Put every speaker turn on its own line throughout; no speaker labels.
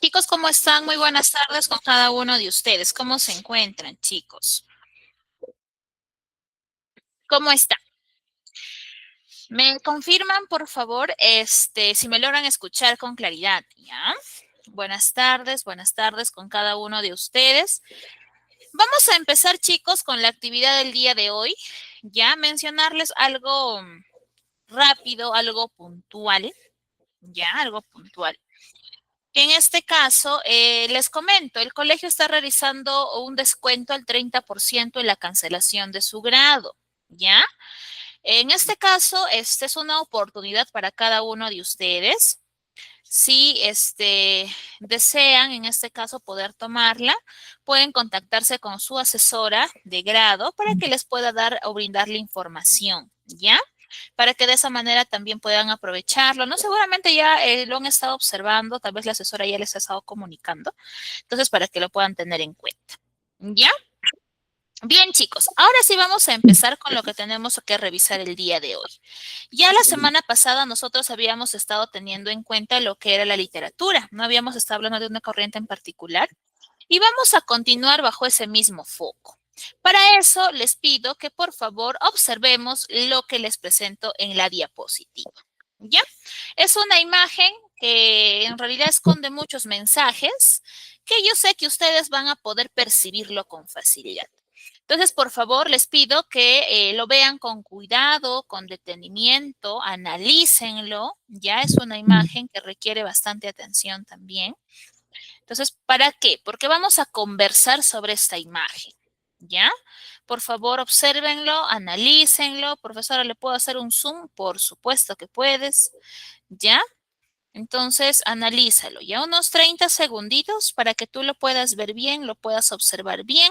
Chicos, ¿cómo están? Muy buenas tardes con cada uno de ustedes. ¿Cómo se encuentran, chicos? ¿Cómo están? ¿Me confirman, por favor, si me logran escuchar con claridad, ¿ya? Buenas tardes con cada uno de ustedes. Vamos a empezar, chicos, con la actividad del día de hoy. Ya mencionarles algo rápido, algo puntual, ya, algo puntual. En este caso, les comento, el colegio está realizando un descuento al 30% en la cancelación de su grado, ¿ya? En este caso, esta es una oportunidad para cada uno de ustedes. Si desean, en este caso, poder tomarla, pueden contactarse con su asesora de grado para que les pueda dar o brindarle información, ¿ya? Para que de esa manera también puedan aprovecharlo, ¿no? Seguramente ya lo han estado observando, tal vez la asesora ya les ha estado comunicando, entonces para que lo puedan tener en cuenta, ¿ya? Bien, chicos, ahora sí vamos a empezar con lo que tenemos que revisar el día de hoy. Ya la semana pasada nosotros habíamos estado teniendo en cuenta lo que era la literatura, no habíamos estado hablando de una corriente en particular y vamos a continuar bajo ese mismo foco. Para eso les pido que por favor observemos lo que les presento en la diapositiva. ¿Ya? Es una imagen que en realidad esconde muchos mensajes que yo sé que ustedes van a poder percibirlo con facilidad. Entonces, por favor, les pido que lo vean con cuidado, con detenimiento, analícenlo. Ya es una imagen que requiere bastante atención también. Entonces, ¿para qué? Porque vamos a conversar sobre esta imagen. ¿Ya? Por favor, obsérvenlo, analícenlo. Profesora, ¿le puedo hacer un zoom? Por supuesto que puedes. ¿Ya? Entonces, analízalo. Ya unos 30 segunditos para que tú lo puedas ver bien, lo puedas observar bien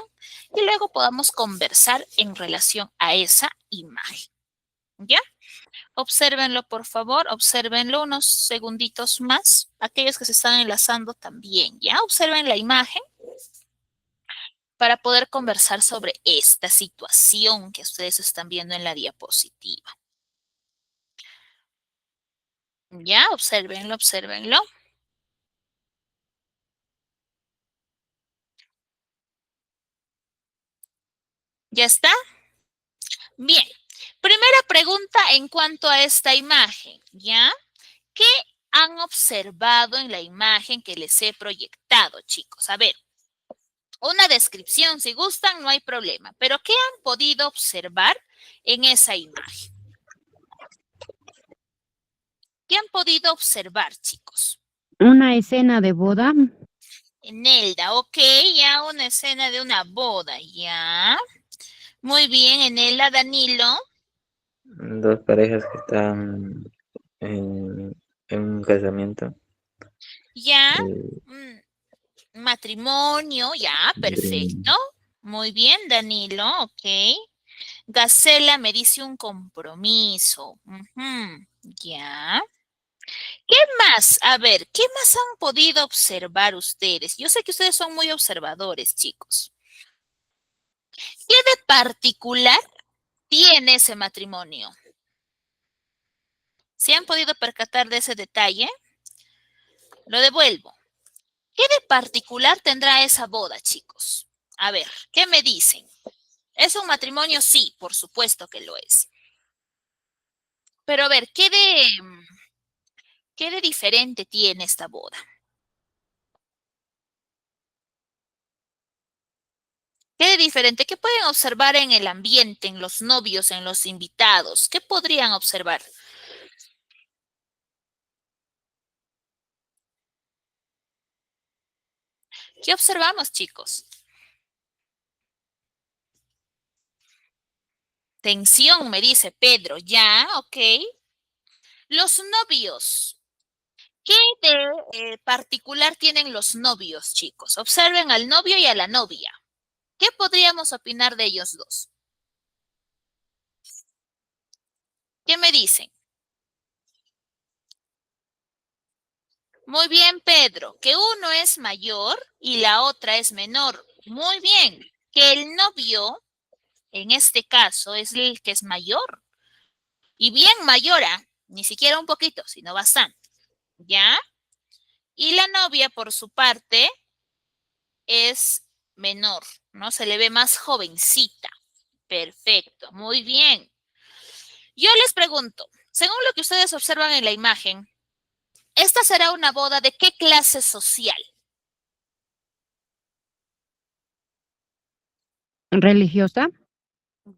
y luego podamos conversar en relación a esa imagen. ¿Ya? Obsérvenlo, por favor, obsérvenlo unos segunditos más. Aquellos que se están enlazando también, ¿ya? Observen la imagen para poder conversar sobre esta situación que ustedes están viendo en la diapositiva. ¿Ya? Obsérvenlo, obsérvenlo. ¿Ya está? Bien. Primera pregunta en cuanto a esta imagen, ¿ya? ¿Qué han observado en la imagen que les he proyectado, chicos? A ver, una descripción, si gustan, no hay problema, pero ¿qué han podido observar en esa imagen? ¿Qué han podido observar, chicos?
Una escena de boda.
Enelda, ok, ya una escena de una boda, ya. Muy bien, Enelda, Danilo,
Dos parejas que están en, en un casamiento.
ya.
eh,
Mm, matrimonio, ya, perfecto.
de-
Muy bien, Danilo, ok. Gacela me dice un compromiso. Ujú, ya. ¿Qué más? A ver, ¿qué más han podido observar ustedes? Yo sé que ustedes son muy observadores, chicos. ¿Qué de particular tiene ese matrimonio? ¿Se han podido percatar de ese detalle? Lo devuelvo. ¿Qué de particular tendrá esa boda, chicos? A ver, ¿qué me dicen? ¿Es un matrimonio? Sí, por supuesto que lo es. Pero a ver, ¿qué de diferente tiene esta boda? ¿Qué de diferente? ¿Qué pueden observar en el ambiente, en los novios, en los invitados? ¿Qué podrían observar? ¿Qué observamos, chicos? Tensión, me dice Pedro. Ya, ok. Los novios. ¿Qué de particular tienen los novios, chicos? Observen al novio y a la novia. ¿Qué podríamos opinar de ellos dos? ¿Qué me dicen? Muy bien, Pedro, que uno es mayor y la otra es menor. Muy bien, que el novio, en este caso, es el que es mayor. Y bien mayor, ¿ah? Ni siquiera un poquito, sino bastante. ¿Ya? Y la novia, por su parte, es menor, ¿no? Se le ve más jovencita. Perfecto, muy bien. Yo les pregunto, según lo que ustedes observan en la imagen, ¿esta será una boda de qué clase social?
¿Religiosa?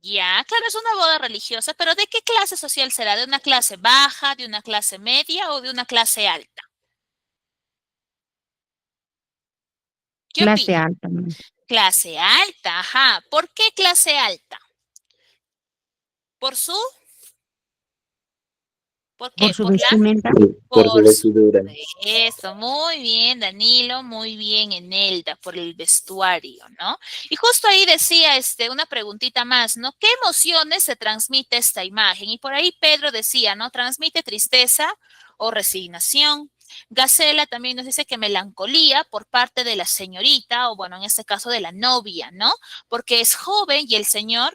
Ya, claro, es una boda religiosa, pero ¿de qué clase social será? ¿De una clase baja, de una clase media o de una clase alta? ¿Qué
Clase
opina?
alta, ¿no?
Clase alta, ajá. ¿Por qué clase alta? ¿Por su? ¿Por
Por
qué?
su
¿Por la?
vestimenta.
Por su
Por
vestidura.
eso, muy bien, Danilo, muy bien, Enelda, por el vestuario, ¿no? Y justo ahí decía una preguntita más, ¿no? ¿Qué emociones se transmite esta imagen? Y por ahí Pedro decía, ¿no? Transmite tristeza o resignación. Gacela también nos dice que melancolía por parte de la señorita, o bueno, en este caso de la novia, ¿no? Porque es joven y el señor,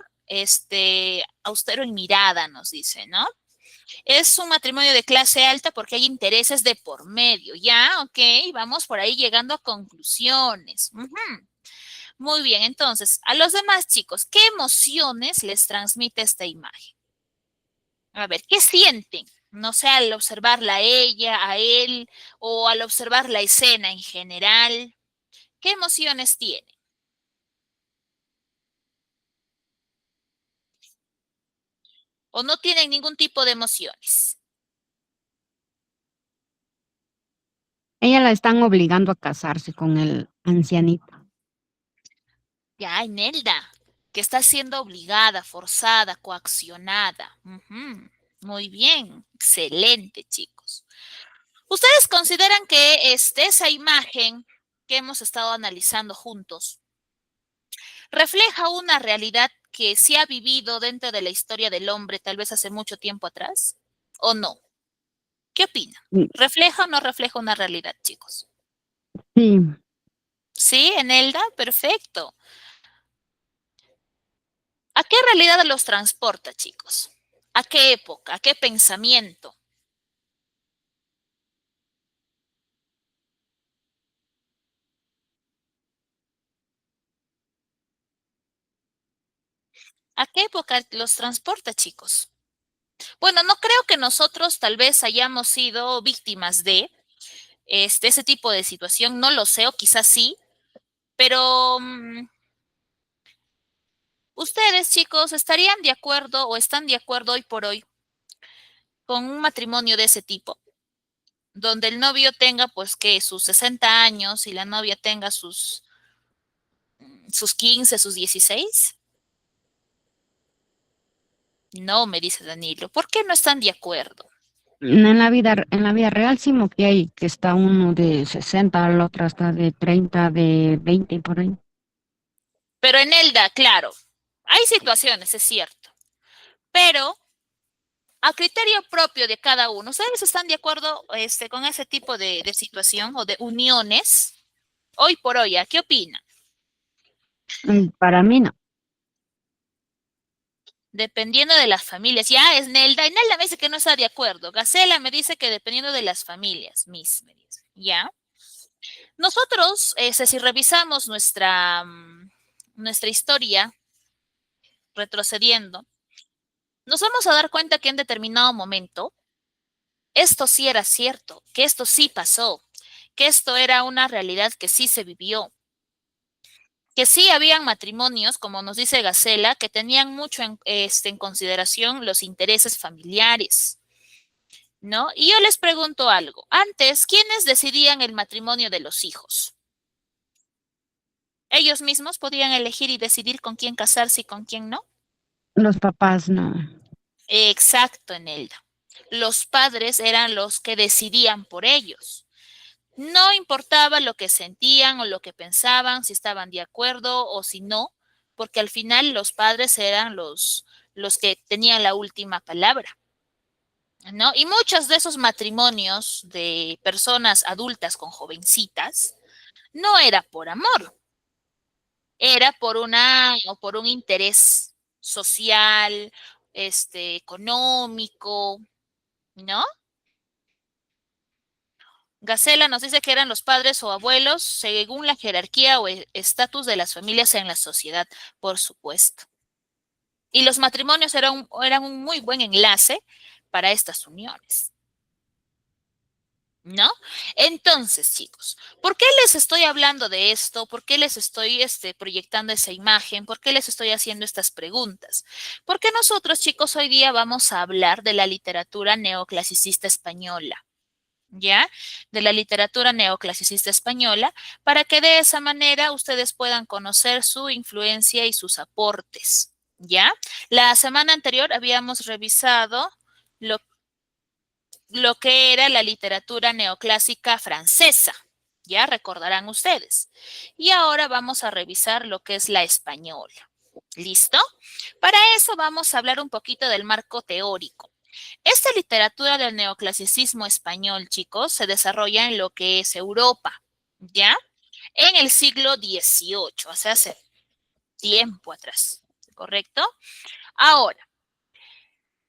austero en mirada, nos dice, ¿no? Es un matrimonio de clase alta porque hay intereses de por medio. Ya, ok, vamos por ahí llegando a conclusiones. Ujú. Muy bien, entonces, a los demás chicos, ¿qué emociones les transmite esta imagen? A ver, ¿qué sienten? No sé, al observarla a ella, a él, o al observar la escena en general. ¿Qué emociones tienen? ¿O no tienen ningún tipo de emociones?
Ella la están obligando a casarse con el ancianito.
Ya, Imelda, que está siendo obligada, forzada, coaccionada. Ujú. Muy bien, excelente, chicos. ¿Ustedes consideran que esa imagen que hemos estado analizando juntos refleja una realidad que se ha vivido dentro de la historia del hombre tal vez hace mucho tiempo atrás? ¿O no? ¿Qué opinan?
Mm,
¿Refleja o no refleja una realidad, chicos?
sí,
Sí, Enelda, perfecto. ¿A qué realidad los transporta, chicos? ¿A qué época? ¿A qué pensamiento? ¿A qué época los transporta, chicos? Bueno, no creo que nosotros tal vez hayamos sido víctimas de ese tipo de situación, no lo sé, o quizás sí, pero ustedes, chicos, ¿estarían de acuerdo o están de acuerdo hoy por hoy con un matrimonio de ese tipo? Donde el novio tenga, pues, que sus 60 años y la novia tenga sus 15, sus 16. No, me dice Danilo. ¿Por qué no están de acuerdo?
en la vida real sí que hay, que está uno de 60, la otra está de 30, de 20 por ahí.
Pero en Elda, claro, hay situaciones, es cierto, pero a criterio propio de cada uno, ¿ustedes están de acuerdo con ese tipo de situación o de uniones? Hoy por hoy, ¿a qué opinan?
Para mí no.
Dependiendo de las familias. Ya es Nelda, y Nelda me dice que no está de acuerdo. Gacela me dice que dependiendo de las familias, me dice. ¿Ya? Nosotros, si revisamos nuestra historia, retrocediendo, nos vamos a dar cuenta que en determinado momento esto sí era cierto, que esto sí pasó, que esto era una realidad que sí se vivió, que sí habían matrimonios, como nos dice Gacela, que tenían mucho en consideración los intereses familiares, ¿no? Y yo les pregunto algo. Antes, ¿quiénes decidían el matrimonio de los hijos? ¿Ellos mismos podían elegir y decidir con quién casarse y con quién no?
Los papás no.
Exacto, Enelda. Los padres eran los que decidían por ellos. No importaba lo que sentían o lo que pensaban, si estaban de acuerdo o si no, porque al final los padres eran los que tenían la última palabra, ¿no? Y muchos de esos matrimonios de personas adultas con jovencitas no era por amor, era por un interés social, económico, ¿no? Gacela nos dice que eran los padres o abuelos según la jerarquía o estatus de las familias en la sociedad, por supuesto. Y los matrimonios eran un muy buen enlace para estas uniones. ¿No? Entonces, chicos, ¿por qué les estoy hablando de esto? ¿Por qué les estoy proyectando esa imagen? ¿Por qué les estoy haciendo estas preguntas? Porque nosotros, chicos, hoy día vamos a hablar de la literatura neoclasicista española. ¿Ya? De la literatura neoclasicista española, para que de esa manera ustedes puedan conocer su influencia y sus aportes. ¿Ya? La semana anterior habíamos revisado lo que era la literatura neoclásica francesa, ya recordarán ustedes. Y ahora vamos a revisar lo que es la española. ¿Listo? Para eso vamos a hablar un poquito del marco teórico. Esta literatura del neoclasicismo español, chicos, se desarrolla en lo que es Europa, ¿ya? En el siglo XVIII, o sea, hace tiempo atrás, ¿correcto? Ahora,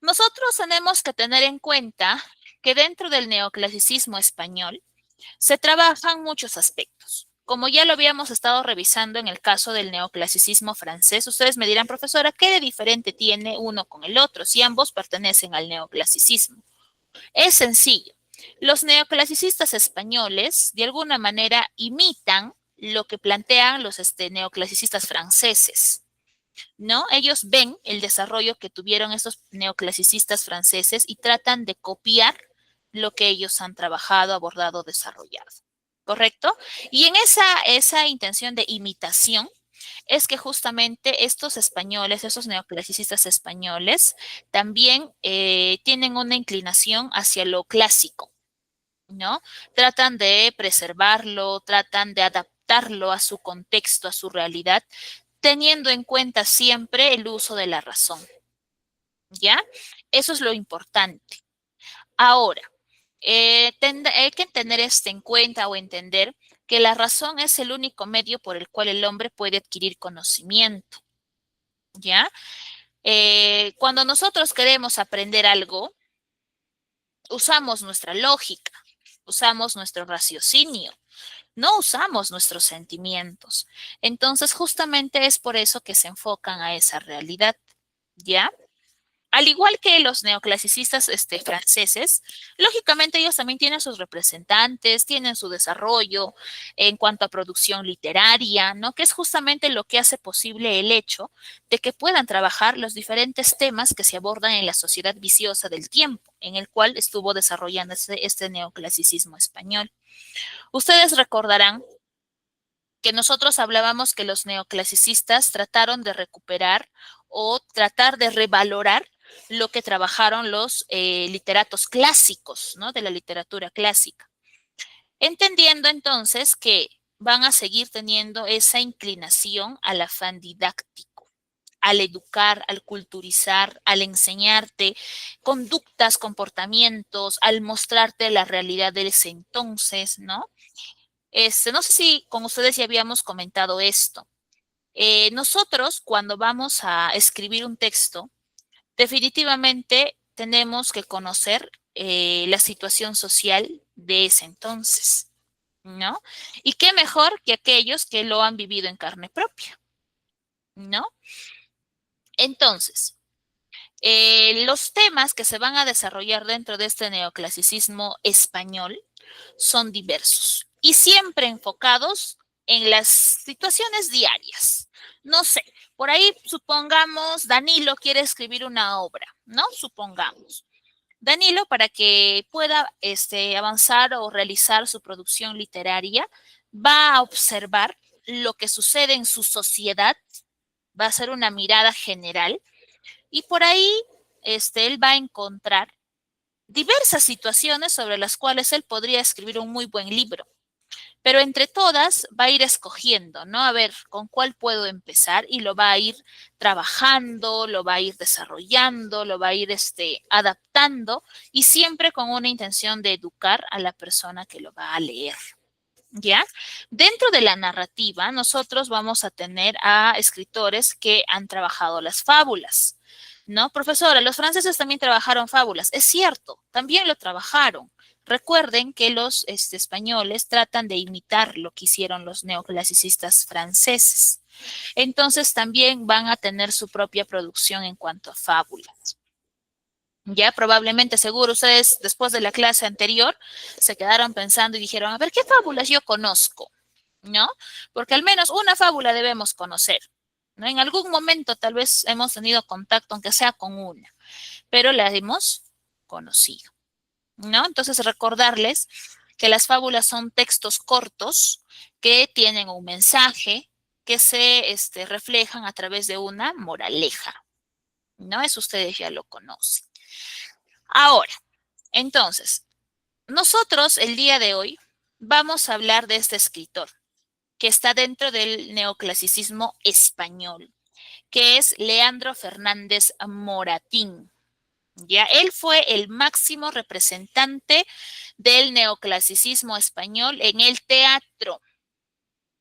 nosotros tenemos que tener en cuenta que dentro del neoclasicismo español se trabajan muchos aspectos. Como ya lo habíamos estado revisando en el caso del neoclasicismo francés, ustedes me dirán, profesora, ¿qué de diferente tiene uno con el otro si ambos pertenecen al neoclasicismo? Es sencillo. Los neoclasicistas españoles de alguna manera imitan lo que plantean los neoclasicistas franceses. ¿No? Ellos ven el desarrollo que tuvieron estos neoclasicistas franceses y tratan de copiar lo que ellos han trabajado, abordado, desarrollado. ¿Correcto? Y en esa intención de imitación es que justamente estos españoles, esos neoclasicistas españoles, también tienen una inclinación hacia lo clásico, ¿no? Tratan de preservarlo, tratan de adaptarlo a su contexto, a su realidad, teniendo en cuenta siempre el uso de la razón. ¿Ya? Eso es lo importante. Ahora, hay que tener en cuenta o entender que la razón es el único medio por el cual el hombre puede adquirir conocimiento. ¿Ya? Cuando nosotros queremos aprender algo, usamos nuestra lógica, usamos nuestro raciocinio, no usamos nuestros sentimientos. Entonces, justamente es por eso que se enfocan a esa realidad, ¿ya? Al igual que los neoclasicistas franceses, lógicamente ellos también tienen sus representantes, tienen su desarrollo en cuanto a producción literaria, ¿no? Que es justamente lo que hace posible el hecho de que puedan trabajar los diferentes temas que se abordan en la sociedad viciosa del tiempo, en el cual estuvo desarrollándose este neoclasicismo español. Ustedes recordarán que nosotros hablábamos que los neoclasicistas trataron de recuperar o tratar de revalorar lo que trabajaron los literatos clásicos, ¿no? De la literatura clásica. Entendiendo entonces que van a seguir teniendo esa inclinación al afán didáctico, al educar, al culturizar, al enseñarte conductas, comportamientos, al mostrarte la realidad de ese entonces, ¿no? No sé si con ustedes ya habíamos comentado esto. Nosotros, cuando vamos a escribir un texto, definitivamente tenemos que conocer la situación social de ese entonces, ¿no? Y qué mejor que aquellos que lo han vivido en carne propia, ¿no? Entonces, los temas que se van a desarrollar dentro de este neoclasicismo español son diversos y siempre enfocados en las situaciones diarias. No sé, por ahí supongamos Danilo quiere escribir una obra, ¿no? Supongamos. Danilo, para que pueda avanzar o realizar su producción literaria, va a observar lo que sucede en su sociedad, va a hacer una mirada general y por ahí él va a encontrar diversas situaciones sobre las cuales él podría escribir un muy buen libro. Pero entre todas va a ir escogiendo, ¿no? A ver, ¿con cuál puedo empezar? Y lo va a ir trabajando, lo va a ir desarrollando, lo va a ir adaptando y siempre con una intención de educar a la persona que lo va a leer. ¿Ya? Dentro de la narrativa, nosotros vamos a tener a escritores que han trabajado las fábulas, ¿no? Profesora, los franceses también trabajaron fábulas. Es cierto, también lo trabajaron. Recuerden que los españoles tratan de imitar lo que hicieron los neoclasicistas franceses. Entonces también van a tener su propia producción en cuanto a fábulas. Ya probablemente, seguro, ustedes después de la clase anterior se quedaron pensando y dijeron, a ver, ¿qué fábulas yo conozco? ¿No? Porque al menos una fábula debemos conocer, ¿no? En algún momento tal vez hemos tenido contacto, aunque sea con una, pero la hemos conocido, ¿no? Entonces recordarles que las fábulas son textos cortos que tienen un mensaje que se reflejan a través de una moraleja, ¿no? Eso ustedes ya lo conocen. Ahora, entonces, nosotros el día de hoy vamos a hablar de este escritor que está dentro del neoclasicismo español, que es Leandro Fernández Moratín. Ya, él fue el máximo representante del neoclasicismo español en el teatro,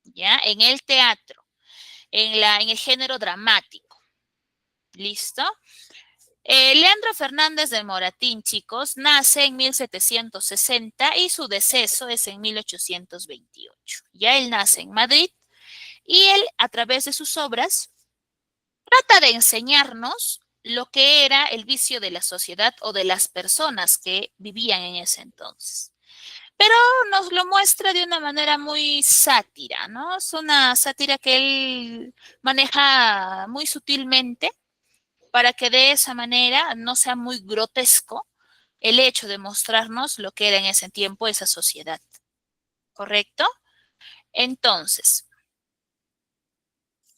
ya, en el teatro, en el género dramático. ¿Listo? Leandro Fernández de Moratín, chicos, nace en 1760 y su deceso es en 1828. Ya él nace en Madrid y él, a través de sus obras, trata de enseñarnos lo que era el vicio de la sociedad o de las personas que vivían en ese entonces. Pero nos lo muestra de una manera muy sátira, ¿no? Es una sátira que él maneja muy sutilmente para que de esa manera no sea muy grotesco el hecho de mostrarnos lo que era en ese tiempo esa sociedad. ¿Correcto? Entonces,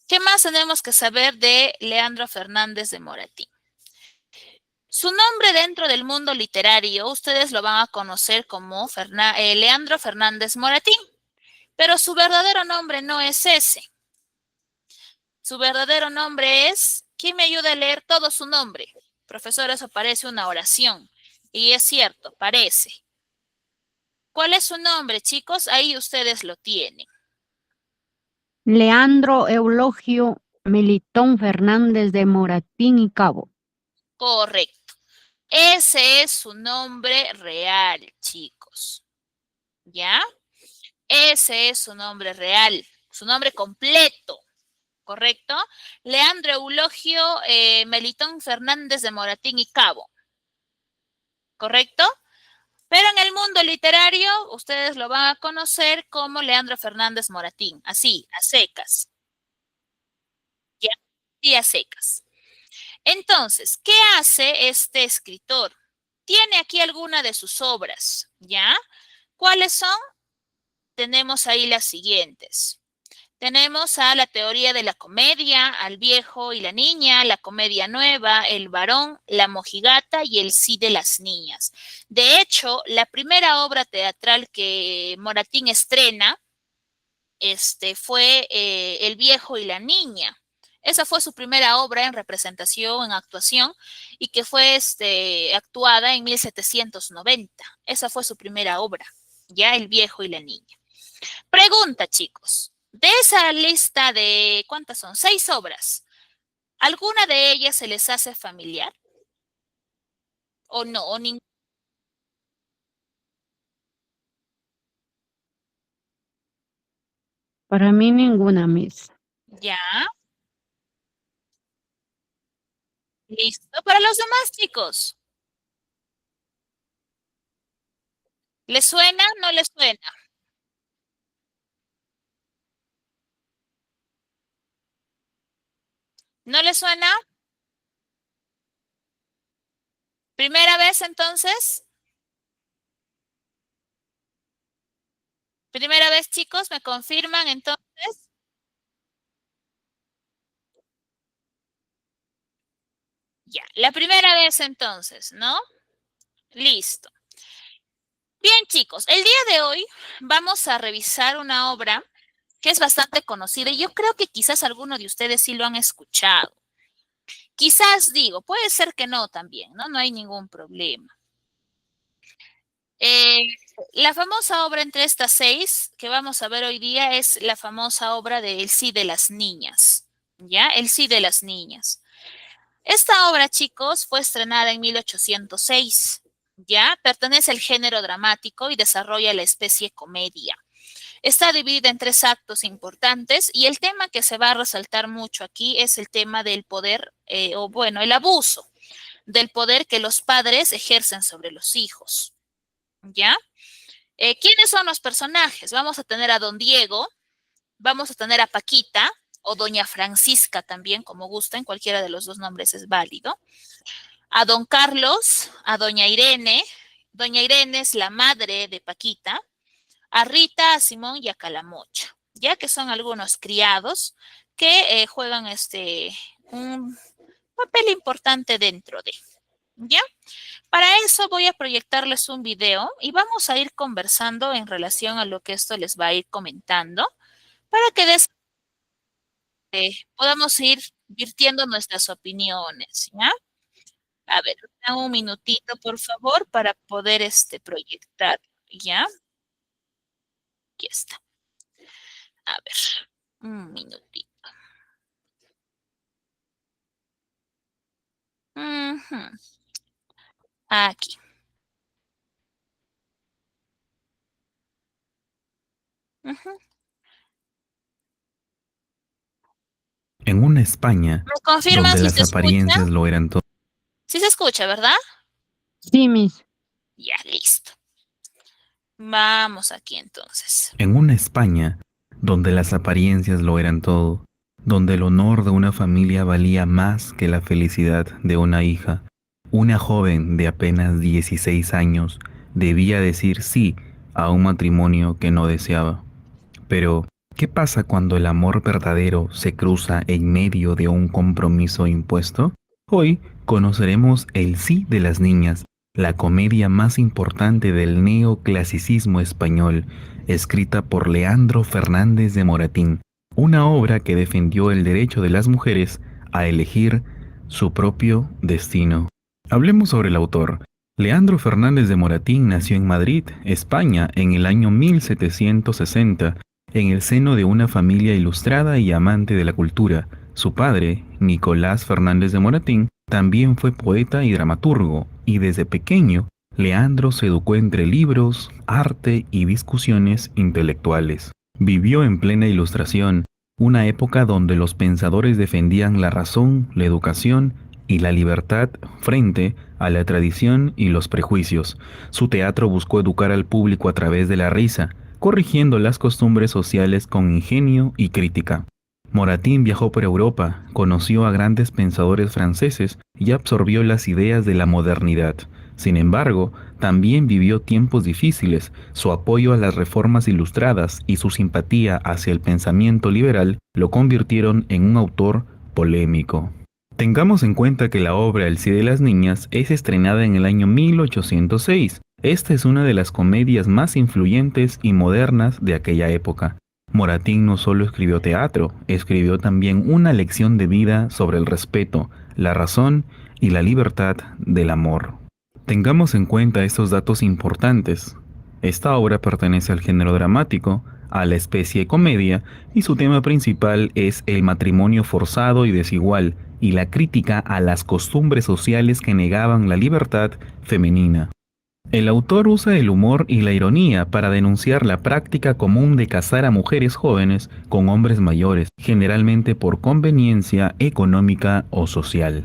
¿qué más tenemos que saber de Leandro Fernández de Moratín? Su nombre dentro del mundo literario, ustedes lo van a conocer como Leandro Fernández Moratín, pero su verdadero nombre no es ese. Su verdadero nombre es, ¿quién me ayuda a leer todo su nombre? Profesor, eso parece una oración. Y es cierto, parece. ¿Cuál es su nombre, chicos? Ahí ustedes lo tienen.
Leandro Eulogio Melitón Fernández de Moratín y Cabo.
Correcto. Ese es su nombre real, chicos. ¿Ya? Ese es su nombre real, su nombre completo, ¿correcto? Leandro Eulogio Melitón Fernández de Moratín y Cabo, ¿correcto? Pero en el mundo literario, ustedes lo van a conocer como Leandro Fernández Moratín, así, a secas. ¿Ya? Y a secas. Entonces, ¿qué hace este escritor? Tiene aquí alguna de sus obras, ¿ya? ¿Cuáles son? Tenemos ahí las siguientes. Tenemos a la teoría de la comedia, al viejo y la niña, la comedia nueva, el varón, la mojigata y el sí de las niñas. De hecho, la primera obra teatral que Moratín estrena fue El viejo y la niña. Esa fue su primera obra en representación, en actuación, y que fue actuada en 1790. Esa fue su primera obra, ya El viejo y la niña. Pregunta, chicos. De esa lista de, ¿cuántas son? 6 obras. ¿Alguna de ellas se les hace familiar? ¿O no? ¿O ninguna?
Para mí ninguna, Miss.
Ya, listo. Para los demás, chicos. ¿Les suena? ¿No les suena? ¿No les suena? ¿Primera vez entonces? ¿Primera vez, chicos? ¿Me confirman entonces? Ya, la primera vez entonces, ¿no? Listo. Bien, chicos, el día de hoy vamos a revisar una obra que es bastante conocida y yo creo que quizás alguno de ustedes sí lo han escuchado. Quizás digo, puede ser que no también, ¿no? No hay ningún problema. Eh, la famosa obra entre estas 6 que vamos a ver hoy día es la famosa obra de El sí de las niñas, ¿ya? El sí de las niñas. Esta obra, chicos, fue estrenada en 1806. Ya pertenece al género dramático y desarrolla la especie comedia. Está dividida en 3 actos importantes y el tema que se va a resaltar mucho aquí es el tema del poder, o bueno, el abuso del poder que los padres ejercen sobre los hijos. ¿Ya? ¿Quiénes son los personajes? Vamos a tener a don Diego, vamos a tener a Paquita o doña Francisca también, como gusten, cualquiera de los dos nombres es válido. A don Carlos, a doña Irene. Doña Irene es la madre de Paquita. A Rita, a Simón y a Calamocha, ya que son algunos criados que juegan un papel importante dentro de, ¿ya? Para eso voy a proyectarles un video y vamos a ir conversando en relación a lo que esto les va a ir comentando para que podamos ir virtiendo nuestras opiniones, ¿ya? A ver, dame un minutito, por favor, para poder proyectar, ¿ya? Aquí está. A ver, un minutito. Ujú. Aquí. Ujú.
En una España
¿Me confirman
donde
si
las
se escucha?
apariencias lo eran todo.
Sí se escucha, ¿verdad?
Sí, Miss.
Ya, listo. Vamos aquí entonces.
En una España donde las apariencias lo eran todo, donde el honor de una familia valía más que la felicidad de una hija, una joven de apenas 16 años debía decir sí a un matrimonio que no deseaba. Pero, ¿qué pasa cuando el amor verdadero se cruza en medio de un compromiso impuesto? Hoy conoceremos El sí de las niñas, la comedia más importante del neoclasicismo español, escrita por Leandro Fernández de Moratín, una obra que defendió el derecho de las mujeres a elegir su propio destino. Hablemos sobre el autor. Leandro Fernández de Moratín nació en Madrid, España, en el año 1760, en el seno de una familia ilustrada y amante de la cultura. Su padre, Nicolás Fernández de Moratín, también fue poeta y dramaturgo, y desde pequeño, Leandro se educó entre libros, arte y discusiones intelectuales. Vivió en plena Ilustración, una época donde los pensadores defendían la razón, la educación y la libertad frente a la tradición y los prejuicios. Su teatro buscó educar al público a través de la risa, corrigiendo las costumbres sociales con ingenio y crítica. Moratín viajó por Europa, conoció a grandes pensadores franceses y absorbió las ideas de la modernidad. Sin embargo, también vivió tiempos difíciles. Su apoyo a las reformas ilustradas y su simpatía hacia el pensamiento liberal lo convirtieron en un autor polémico. Tengamos en cuenta que la obra El sí de las niñas es estrenada en el año 1806. Esta es una de las comedias más influyentes y modernas de aquella época. Moratín no solo escribió teatro, escribió también una lección de vida sobre el respeto, la razón y la libertad del amor. Tengamos en cuenta estos datos importantes. Esta obra pertenece al género dramático, a la especie comedia, y su tema principal es el matrimonio forzado y desigual, y la crítica a las costumbres sociales que negaban la libertad femenina. El autor usa el humor y la ironía para denunciar la práctica común de casar a mujeres jóvenes con hombres mayores, generalmente por conveniencia económica o social.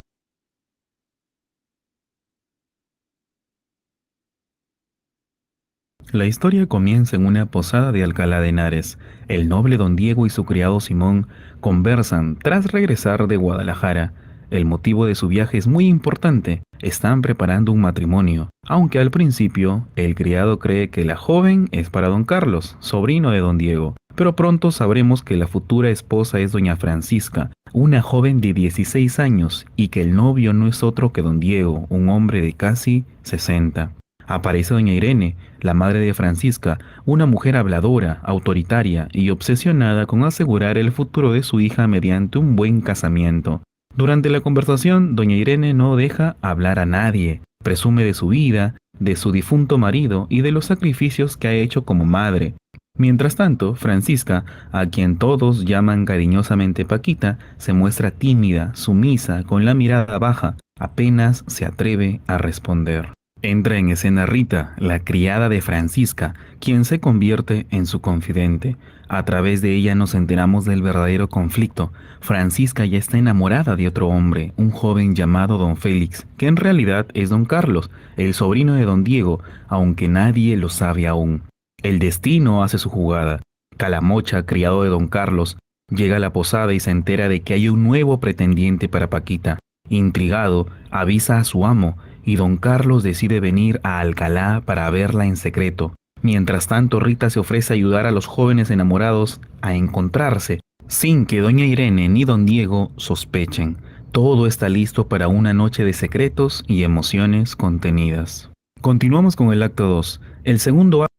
La historia comienza en una posada de Alcalá de Henares. El noble don Diego y su criado Simón conversan tras regresar de Guadalajara. El motivo de su viaje es muy importante. Están preparando un matrimonio, aunque al principio el criado cree que la joven es para don Carlos, sobrino de don Diego. Pero pronto sabremos que la futura esposa es doña Francisca, una joven de 16 años, y que el novio no es otro que don Diego, un hombre de casi 60. Aparece doña Irene, la madre de Francisca, una mujer habladora, autoritaria y obsesionada con asegurar el futuro de su hija mediante un buen casamiento. Durante la conversación, doña Irene no deja hablar a nadie, presume de su vida, de su difunto marido y de los sacrificios que ha hecho como madre. Mientras tanto, Francisca, a quien todos llaman cariñosamente Paquita, se muestra tímida, sumisa, con la mirada baja, apenas se atreve a responder. Entra en escena Rita, la criada de Francisca, quien se convierte en su confidente. A través de ella nos enteramos del verdadero conflicto. Francisca ya está enamorada de otro hombre, un joven llamado Don Félix, que en realidad es Don Carlos, el sobrino de Don Diego, aunque nadie lo sabe aún. El destino hace su jugada. Calamocha, criado de Don Carlos, llega a la posada y se entera de que hay un nuevo pretendiente para Paquita. Intrigado, avisa a su amo, y don Carlos decide venir a Alcalá para verla en secreto. Mientras tanto, Rita se ofrece a ayudar a los jóvenes enamorados a encontrarse, sin que doña Irene ni don Diego sospechen. Todo está listo para una noche de secretos y emociones contenidas. Continuamos con el acto 2. El segundo acto...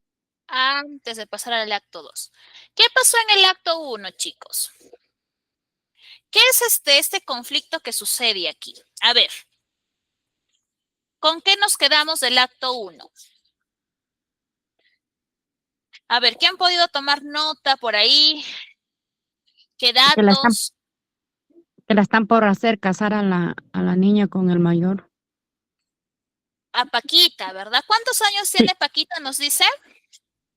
Antes de pasar al acto 2. ¿Qué pasó en el acto 1, chicos? ¿Qué es este conflicto que sucede aquí? A ver, ¿con qué nos quedamos del acto 1? A ver, ¿qué han podido tomar nota por ahí? ¿Qué
Que la están,
datos?
que la están por hacer casar a la niña con el mayor.
A Paquita, ¿verdad? ¿Cuántos años
Sí,
tiene Paquita, nos dice?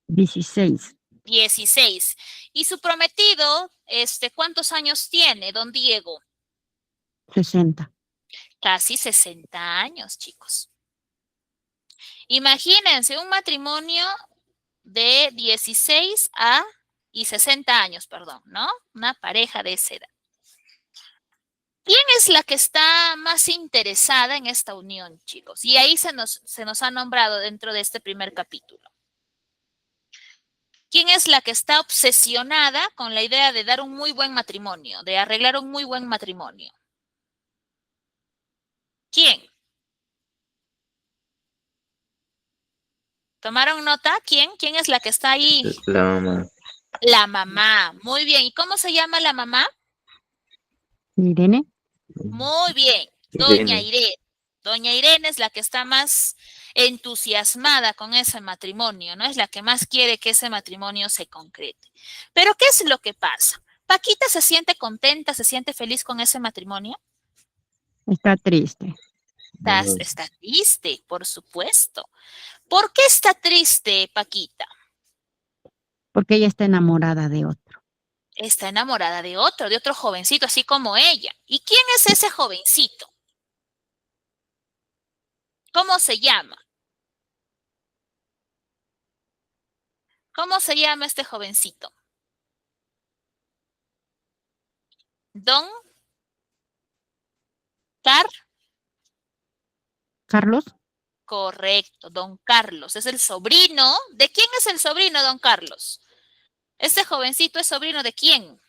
16,
16. ¿Y su prometido, cuántos años tiene, don Diego?
60.
Casi 60 años, chicos. Imagínense un matrimonio de 16 y 60 años, perdón, ¿no? Una pareja de esa edad. ¿Quién es la que está más interesada en esta unión, chicos? Y ahí se nos ha nombrado dentro de este primer capítulo. ¿Quién es la que está obsesionada con la idea de dar un muy buen matrimonio, de arreglar un muy buen matrimonio? ¿Quién? ¿Tomaron nota? ¿Quién? ¿Quién es la que está ahí?
La mamá.
La mamá. Muy bien. ¿Y cómo se llama la mamá?
Irene,
Muy bien. Doña
Irene.
Irene. Doña Irene es la que está más entusiasmada con ese matrimonio, ¿no? Es la que más quiere que ese matrimonio se concrete. Pero ¿qué es lo que pasa? ¿Paquita se siente contenta, se siente feliz con ese matrimonio?
está triste,
Está triste, por supuesto. ¿Por qué está triste, Paquita?
porque ella está enamorada de otro.
Está enamorada de otro jovencito, así como ella. ¿Y quién es ese jovencito? ¿Cómo se llama? ¿Cómo se llama este jovencito? Don Car,
Carlos,
correcto, don Carlos. Es el sobrino. ¿De quién es el sobrino, don Carlos? ¿Este jovencito es sobrino de quién?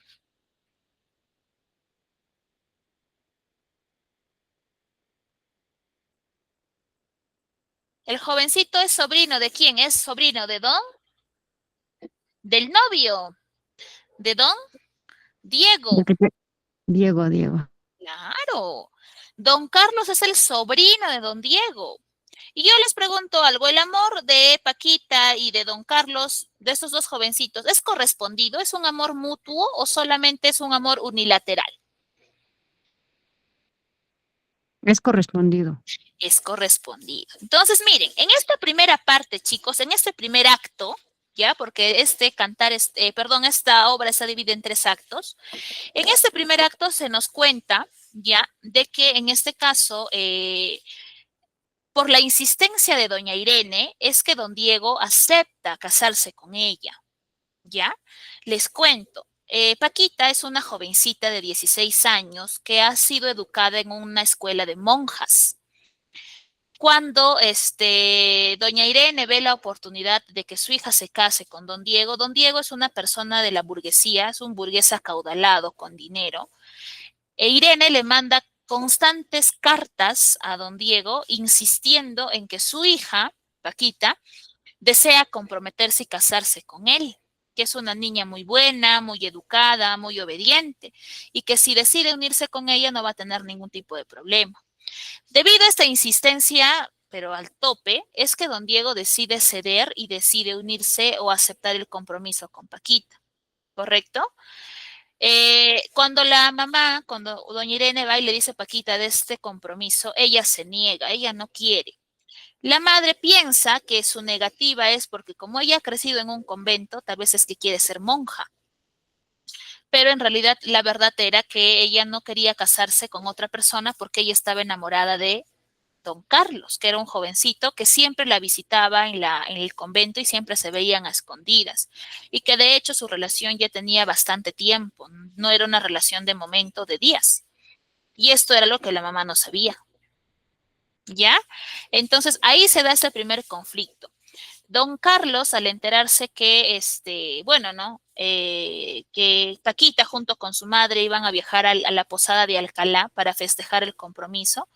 El jovencito es sobrino de quién? Es sobrino de don, del novio, de don
de
Diego.
que Diego, Diego.
Claro. Don Carlos es el sobrino de don Diego. Y yo les pregunto algo, ¿el amor de Paquita y de don Carlos, de estos dos jovencitos, es correspondido? ¿Es un amor mutuo o solamente es un amor unilateral?
Es correspondido.
Es correspondido. Entonces, miren, en esta primera parte, chicos, en este primer acto, ya, porque esta obra está dividida en 3 actos. En este primer acto se nos cuenta, ya, de que en este caso, por la insistencia de doña Irene, es que don Diego acepta casarse con ella, ¿ya? Les cuento. Paquita es una jovencita de 16 años que ha sido educada en una escuela de monjas. Cuando doña Irene ve la oportunidad de que su hija se case con don Diego es una persona de la burguesía, es un burgués acaudalado con dinero, e Irene le manda constantes cartas a don Diego insistiendo en que su hija, Paquita, desea comprometerse y casarse con él, que es una niña muy buena, muy educada, muy obediente, y que si decide unirse con ella no va a tener ningún tipo de problema. Debido a esta insistencia, pero al tope, es que don Diego decide ceder y decide unirse o aceptar el compromiso con Paquita, ¿correcto? Cuando doña Irene va y le dice a Paquita de este compromiso, ella se niega, ella no quiere. La madre piensa que su negativa es porque como ella ha crecido en un convento, tal vez es que quiere ser monja. Pero en realidad la verdad era que ella no quería casarse con otra persona porque ella estaba enamorada de don Carlos, que era un jovencito que siempre la visitaba en el convento y siempre se veían a escondidas. Y que de hecho su relación ya tenía bastante tiempo, no era una relación de momento, de días. Y esto era lo que la mamá no sabía. ¿Ya? Entonces ahí se da ese primer conflicto. Don Carlos, al enterarse que, bueno, ¿no? Que Paquita junto con su madre iban a viajar a la posada de Alcalá para festejar el compromiso,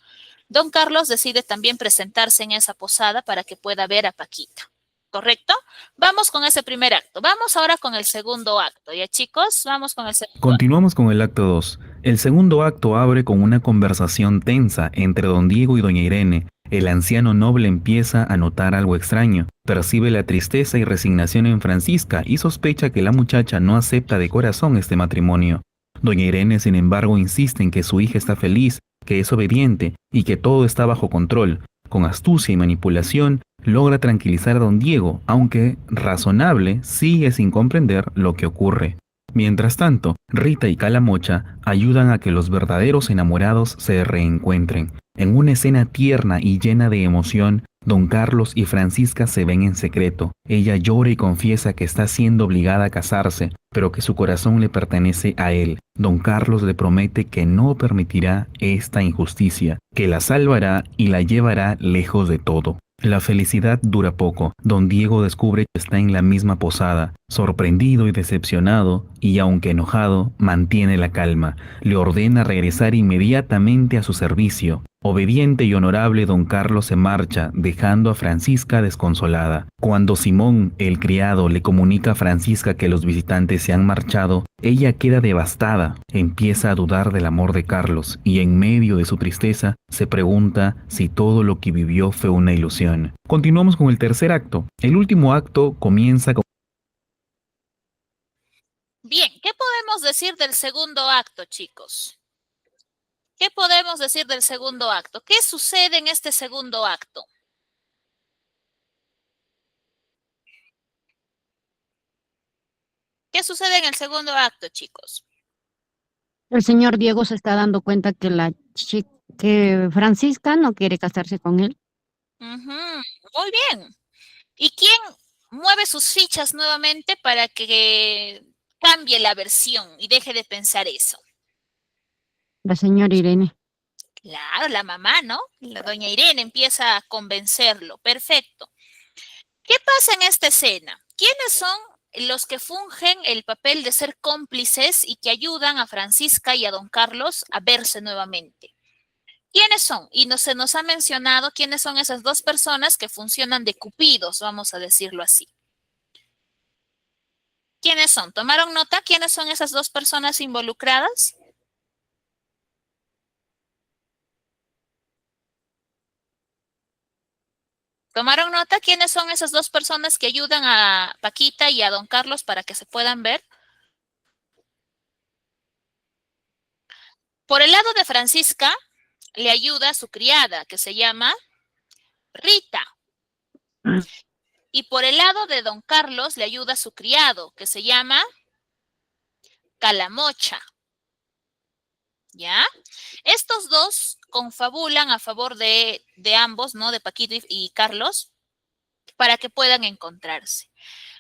don Carlos decide también presentarse en esa posada para que pueda ver a Paquita. ¿Correcto? Vamos con ese primer acto. Vamos ahora con el segundo acto. ¿Ya, chicos? Vamos con el segundo acto.
Continuamos con el acto 2. El segundo acto abre con una conversación tensa entre don Diego y doña Irene. El anciano noble empieza a notar algo extraño. Percibe la tristeza y resignación en Francisca y sospecha que la muchacha no acepta de corazón este matrimonio. Doña Irene, sin embargo, insiste en que su hija está feliz, que es obediente y que todo está bajo control. Con astucia y manipulación, logra tranquilizar a don Diego, aunque razonable, sigue sin comprender lo que ocurre. Mientras tanto, Rita y Calamocha ayudan a que los verdaderos enamorados se reencuentren. En una escena tierna y llena de emoción, don Carlos y Francisca se ven en secreto. Ella llora y confiesa que está siendo obligada a casarse, pero que su corazón le pertenece a él. Don Carlos le promete que no permitirá esta injusticia, que la salvará y la llevará lejos de todo. La felicidad dura poco. Don Diego descubre que está en la misma posada. Sorprendido y decepcionado, y aunque enojado, mantiene la calma. Le ordena regresar inmediatamente a su servicio. Obediente y honorable, don Carlos se marcha, dejando a Francisca desconsolada. Cuando Simón, el criado, le comunica a Francisca que los visitantes se han marchado, ella queda devastada, empieza a dudar del amor de Carlos y en medio de su tristeza se pregunta si todo lo que vivió fue una ilusión. Continuamos con el tercer acto. El último acto comienza con...
Bien, ¿qué podemos decir del segundo acto, chicos? ¿Qué podemos decir del segundo acto? ¿Qué sucede en este segundo acto? ¿Qué sucede en el segundo acto, chicos?
El señor Diego se está dando cuenta que que Francisca no quiere casarse con él.
Muy bien. ¿Y quién mueve sus fichas nuevamente para que cambie la versión y deje de pensar eso?
La señora Irene.
Claro, la mamá, ¿no? La doña Irene empieza a convencerlo. Perfecto. ¿Qué pasa en esta escena? ¿Quiénes son los que fungen el papel de ser cómplices y que ayudan a Francisca y a don Carlos a verse nuevamente? ¿Quiénes son? Y se nos ha mencionado quiénes son esas dos personas que funcionan de cupidos, vamos a decirlo así. ¿Quiénes son? ¿Tomaron nota? ¿Quiénes son esas dos personas involucradas? ¿Tomaron nota? ¿Quiénes son esas dos personas que ayudan a Paquita y a don Carlos para que se puedan ver? Por el lado de Francisca, le ayuda a su criada, que se llama Rita. Y por el lado de don Carlos, le ayuda a su criado, que se llama Calamocha. ¿Ya? Estos dos confabulan a favor de ambos, ¿no? De Paquito y Carlos, para que puedan encontrarse.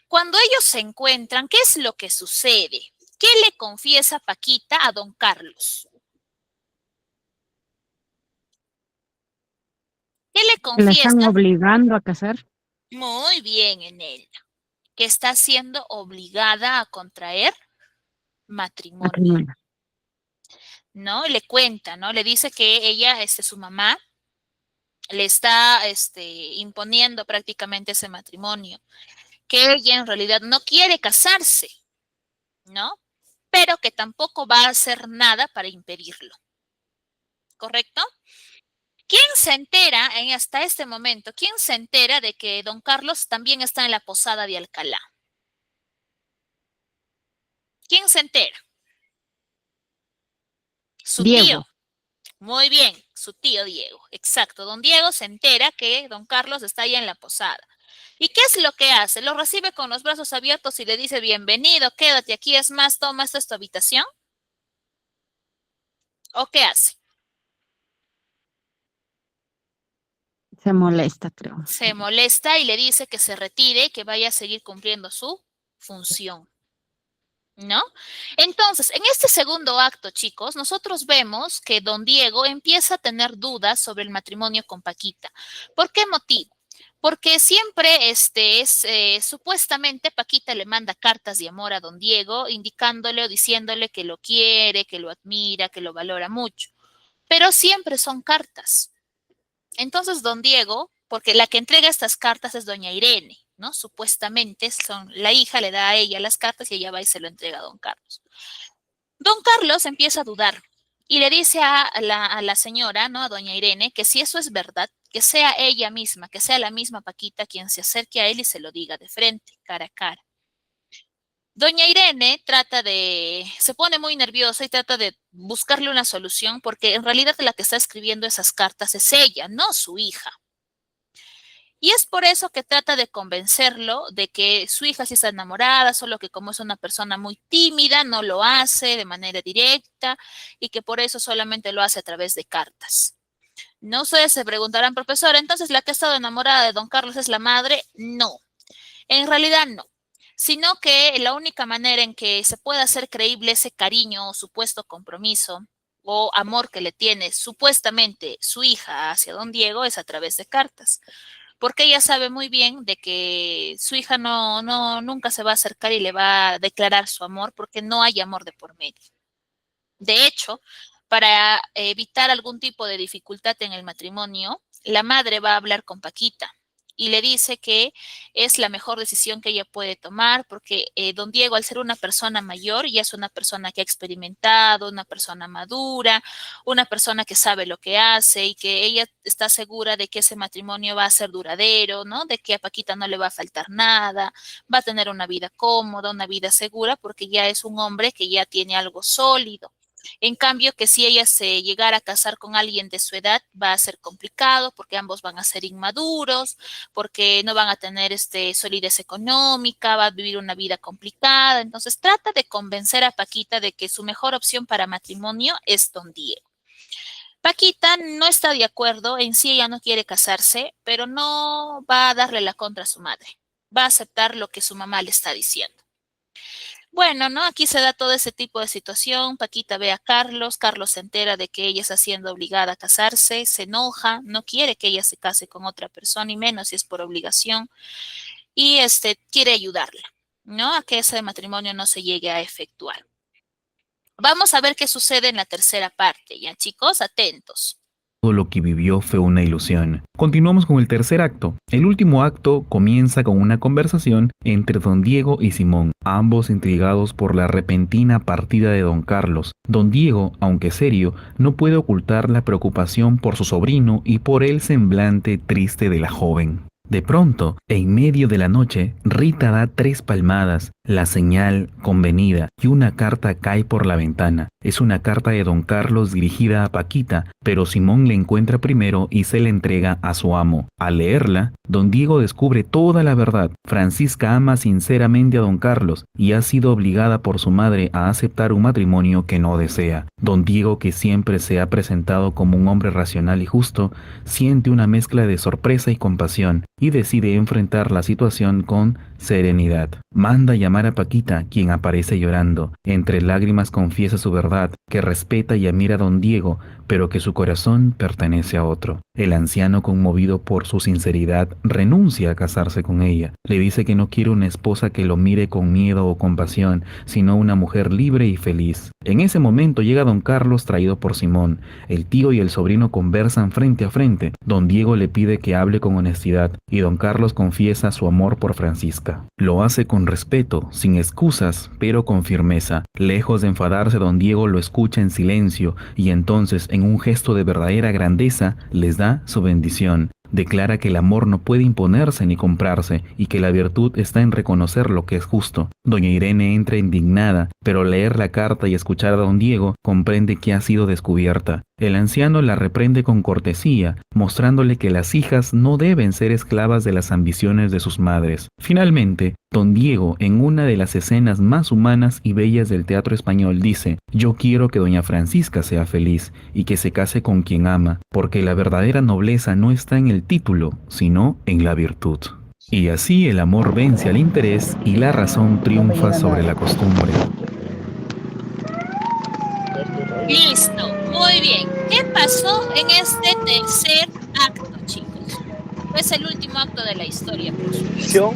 Cuando ellos se encuentran, ¿qué es lo que sucede? ¿Qué le confiesa Paquita a don Carlos? ¿Qué le
La están
confiesa?
obligando a casar.
Muy bien en ella, que está siendo obligada a contraer matrimonio,
Matrimonio.
¿no? Le cuenta, ¿no? Le dice que ella, su mamá, le está imponiendo prácticamente ese matrimonio, que ella en realidad no quiere casarse, ¿no? Pero que tampoco va a hacer nada para impedirlo. ¿Correcto? ¿Quién se entera hasta este momento? ¿Quién se entera de que don Carlos también está en la posada de Alcalá? ¿Quién se entera? Su
Diego.
tío. Muy bien. su tío Diego. Exacto, don Diego se entera que don Carlos está ahí en la posada. ¿Y qué es lo que hace? Lo recibe con los brazos abiertos y le dice, bienvenido, quédate aquí, es más, toma, esta es tu habitación. ¿O qué hace?
Se molesta, creo.
Se molesta y le dice que se retire, que vaya a seguir cumpliendo su función, ¿no? Entonces, en este segundo acto, chicos, nosotros vemos que don Diego empieza a tener dudas sobre el matrimonio con Paquita. ¿Por qué motivo? Porque siempre supuestamente Paquita le manda cartas de amor a don Diego, indicándole o diciéndole que lo quiere, que lo admira, que lo valora mucho. Pero siempre son cartas. Entonces, don Diego, porque la que entrega estas cartas es doña Irene, ¿no? Supuestamente la hija le da a ella las cartas y ella va y se lo entrega a don Carlos. Don Carlos empieza a dudar y le dice a la señora, ¿no? A doña Irene, que si eso es verdad, que sea ella misma, que sea la misma Paquita quien se acerque a él y se lo diga de frente, cara a cara. Doña Irene se pone muy nerviosa y trata de buscarle una solución porque en realidad la que está escribiendo esas cartas es ella, no su hija. Y es por eso que trata de convencerlo de que su hija sí está enamorada, solo que como es una persona muy tímida, no lo hace de manera directa y que por eso solamente lo hace a través de cartas. No ustedes se preguntarán, profesora, entonces la que ha estado enamorada de don Carlos es la madre. No, en realidad no, sino que la única manera en que se pueda hacer creíble ese cariño o supuesto compromiso o amor que le tiene supuestamente su hija hacia don Diego es a través de cartas. Porque ella sabe muy bien de que su hija nunca se va a acercar y le va a declarar su amor porque no hay amor de por medio. De hecho, para evitar algún tipo de dificultad en el matrimonio, la madre va a hablar con Paquita y le dice que es la mejor decisión que ella puede tomar porque don Diego, al ser una persona mayor, ya es una persona que ha experimentado, una persona madura, una persona que sabe lo que hace y que ella está segura de que ese matrimonio va a ser duradero, ¿no? De que a Paquita no le va a faltar nada, va a tener una vida cómoda, una vida segura, porque ya es un hombre que ya tiene algo sólido. En cambio, que si ella se llegara a casar con alguien de su edad, va a ser complicado porque ambos van a ser inmaduros, porque no van a tener solidez económica, va a vivir una vida complicada. Entonces, trata de convencer a Paquita de que su mejor opción para matrimonio es don Diego. Paquita no está de acuerdo, en sí ella no quiere casarse, pero no va a darle la contra a su madre. Va a aceptar lo que su mamá le está diciendo. Bueno, ¿no? Aquí se da todo ese tipo de situación. Paquita ve a Carlos, Carlos se entera de que ella está siendo obligada a casarse, se enoja, no quiere que ella se case con otra persona y menos si es por obligación y quiere ayudarla, ¿no? A que ese matrimonio no se llegue a efectuar. Vamos a ver qué sucede en la tercera parte, ¿ya chicos? Atentos.
Todo lo que vivió fue una ilusión. Continuamos con el tercer acto. El último acto comienza con una conversación entre don Diego y Simón, ambos intrigados por la repentina partida de don Carlos. Don Diego, aunque serio, no puede ocultar la preocupación por su sobrino y por el semblante triste de la joven. De pronto, en medio de la noche, Rita da 3 palmadas, la señal convenida, y una carta cae por la ventana. Es una carta de don Carlos dirigida a Paquita, pero Simón la encuentra primero y se la entrega a su amo. Al leerla, don Diego descubre toda la verdad. Francisca ama sinceramente a don Carlos y ha sido obligada por su madre a aceptar un matrimonio que no desea. Don Diego, que siempre se ha presentado como un hombre racional y justo, siente una mezcla de sorpresa y compasión y decide enfrentar la situación con serenidad. Manda llamar a Paquita, quien aparece llorando. Entre lágrimas confiesa su verdad, que respeta y admira a don Diego, pero que su corazón pertenece a otro. El anciano, conmovido por su sinceridad, renuncia a casarse con ella. Le dice que no quiere una esposa que lo mire con miedo o compasión, sino una mujer libre y feliz. En ese momento llega don Carlos, traído por Simón. El tío y el sobrino conversan frente a frente. Don Diego le pide que hable con honestidad y don Carlos confiesa su amor por Francisca. Lo hace con respeto, sin excusas, pero con firmeza. Lejos de enfadarse, don Diego lo escucha en silencio y entonces, en un gesto de verdadera grandeza, les da su bendición. Declara que el amor no puede imponerse ni comprarse y que la virtud está en reconocer lo que es justo. Doña Irene entra indignada, pero al leer la carta y escuchar a don Diego, comprende que ha sido descubierta. El anciano la reprende con cortesía, mostrándole que las hijas no deben ser esclavas de las ambiciones de sus madres. Finalmente, don Diego, en una de las escenas más humanas y bellas del teatro español, dice: «Yo quiero que doña Francisca sea feliz y que se case con quien ama, porque la verdadera nobleza no está en el título, sino en la virtud». Y así el amor vence al interés y la razón triunfa sobre la costumbre.
Listo, muy bien. ¿Qué pasó en este tercer acto, chicos? Es el último acto de la historia, por supuesto.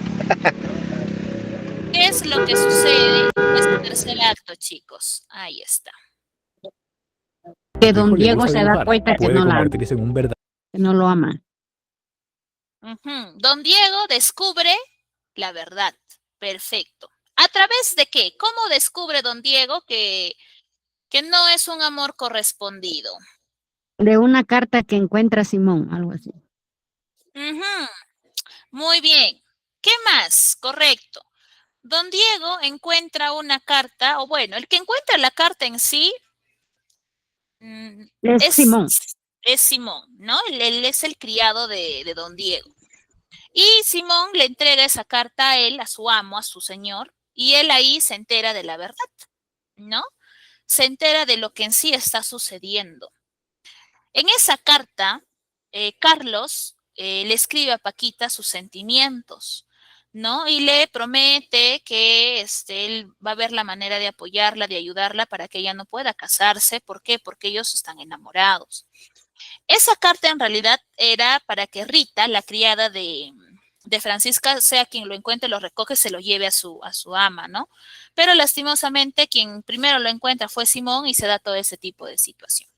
¿Qué es lo que sucede en este tercer acto, chicos? Ahí está.
Que don Diego se da cuenta que que no lo ama.
Don Diego descubre la verdad. Perfecto. ¿A través de qué? ¿Cómo descubre don Diego que no es un amor correspondido?
De una carta que encuentra Simón, algo así.
Muy bien. ¿Qué más? Correcto. Don Diego encuentra una carta, o bueno, el que encuentra la carta en sí
Es Simón.
es Simón, ¿no? Él es el criado de don Diego. Y Simón le entrega esa carta a él, a su amo, a su señor, y él ahí se entera de la verdad, ¿no? Se entera de lo que en sí está sucediendo. En esa carta, Carlos le escribe a Paquita sus sentimientos, ¿no? Y le promete que él va a ver la manera de apoyarla, de ayudarla para que ella no pueda casarse. ¿Por qué? Porque ellos están enamorados. Esa carta en realidad era para que Rita, la criada de Francisca, sea quien lo encuentre, lo recoge, se lo lleve a su ama, ¿no? Pero lastimosamente quien primero lo encuentra fue Simón y se da todo ese tipo de situación.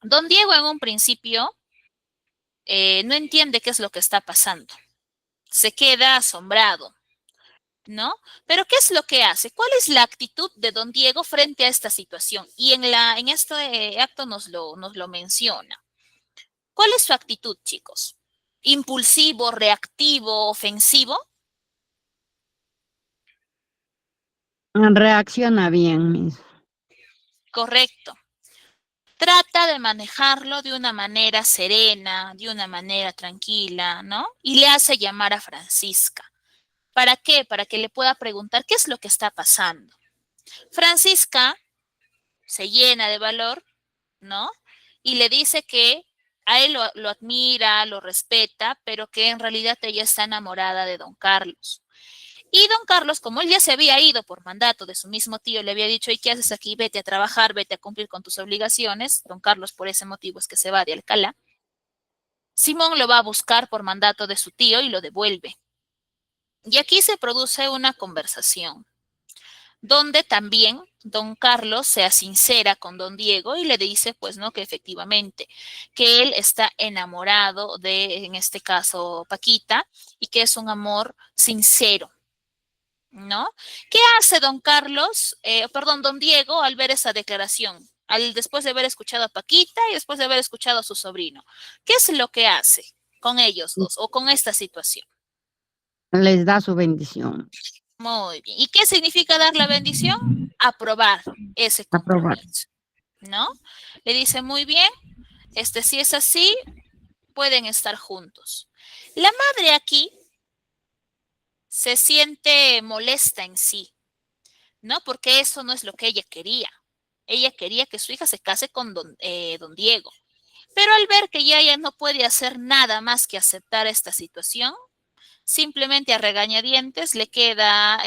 Don Diego en un principio no entiende qué es lo que está pasando. Se queda asombrado, ¿no? Pero ¿qué es lo que hace? ¿Cuál es la actitud de don Diego frente a esta situación? Y en este acto nos lo menciona. ¿Cuál es su actitud, chicos? ¿Impulsivo, reactivo, ofensivo?
Reacciona bien, mis.
Correcto. Trata de manejarlo de una manera serena, de una manera tranquila, ¿no? Y le hace llamar a Francisca. ¿Para qué? Para que le pueda preguntar qué es lo que está pasando. Francisca se llena de valor, ¿no? Y le dice que a él lo admira, lo respeta, pero que en realidad ella está enamorada de don Carlos. Y don Carlos, como él ya se había ido por mandato de su mismo tío, le había dicho: ¿y qué haces aquí? Vete a trabajar, vete a cumplir con tus obligaciones. Don Carlos, por ese motivo, es que se va de Alcalá. Simón lo va a buscar por mandato de su tío y lo devuelve. Y aquí se produce una conversación, donde también don Carlos sea sincera con don Diego y le dice, pues, ¿no?, que efectivamente, que él está enamorado de, en este caso, Paquita, y que es un amor sincero, ¿no? ¿Qué hace don Carlos, don Diego, al ver esa declaración? Después de haber escuchado a Paquita y después de haber escuchado a su sobrino. ¿Qué es lo que hace con ellos dos o con esta situación?
Les da su bendición.
Muy bien. ¿Y qué significa dar la bendición? Aprobar ese compromiso, ¿no? Le dice: muy bien, si es así, pueden estar juntos. La madre aquí se siente molesta en sí, ¿no? Porque eso no es lo que ella quería. Ella quería que su hija se case con don Diego. Pero al ver que ya ella no puede hacer nada más que aceptar esta situación, simplemente a regañadientes le queda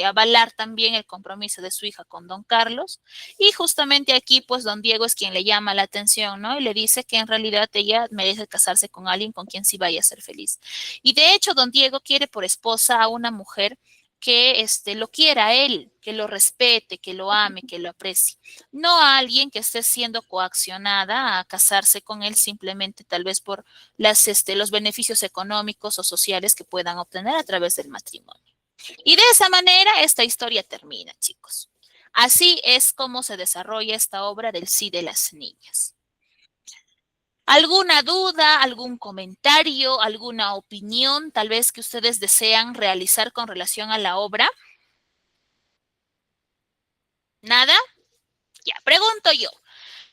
avalar también el compromiso de su hija con don Carlos. Y justamente aquí, pues, don Diego es quien le llama la atención, ¿no? Y le dice que en realidad ella merece casarse con alguien con quien sí vaya a ser feliz. Y de hecho, don Diego quiere por esposa a una mujer que lo quiera a él, que lo respete, que lo ame, que lo aprecie. No a alguien que esté siendo coaccionada a casarse con él simplemente tal vez por los beneficios económicos o sociales que puedan obtener a través del matrimonio. Y de esa manera esta historia termina, chicos. Así es como se desarrolla esta obra del Sí de las Niñas. ¿Alguna duda, algún comentario, alguna opinión tal vez que ustedes desean realizar con relación a la obra? ¿Nada? Ya, pregunto yo.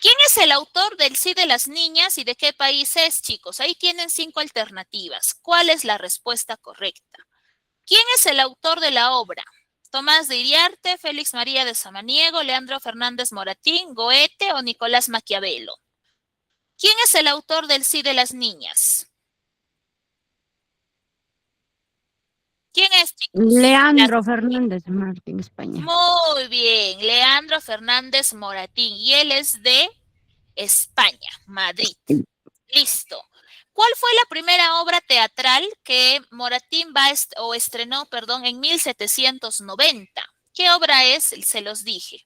¿Quién es el autor del Sí de las Niñas y de qué país es, chicos? Ahí tienen 5 alternativas. ¿Cuál es la respuesta correcta? ¿Quién es el autor de la obra? Tomás de Iriarte, Félix María de Samaniego, Leandro Fernández Moratín, Goethe o Nicolás Maquiavelo. ¿Quién es el autor del Sí de las Niñas? ¿Quién es, chicos?
Leandro Fernández Martín, España.
Muy bien, Leandro Fernández Moratín. Y él es de España, Madrid. Listo. ¿Cuál fue la primera obra teatral que Moratín estrenó, en 1790? ¿Qué obra es? Se los dije.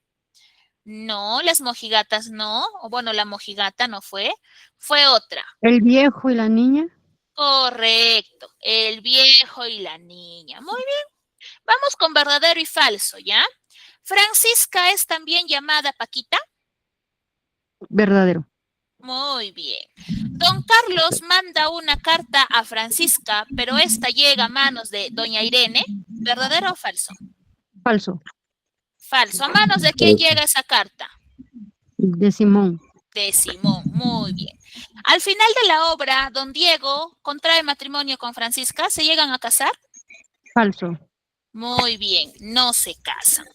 No, Las Mojigatas no. O bueno, La Mojigata no fue. Fue otra.
El viejo y la niña.
Correcto. El viejo y la niña. Muy bien. Vamos con verdadero y falso, ¿ya? ¿Francisca es también llamada Paquita?
Verdadero.
Muy bien. Don Carlos manda una carta a Francisca, pero esta llega a manos de doña Irene. ¿Verdadero o falso?
Falso.
Falso. ¿A manos de quién llega esa carta?
De Simón.
De Simón. Muy bien. Al final de la obra, don Diego contrae matrimonio con Francisca. ¿Se llegan a casar?
Falso.
Muy bien. No se casan.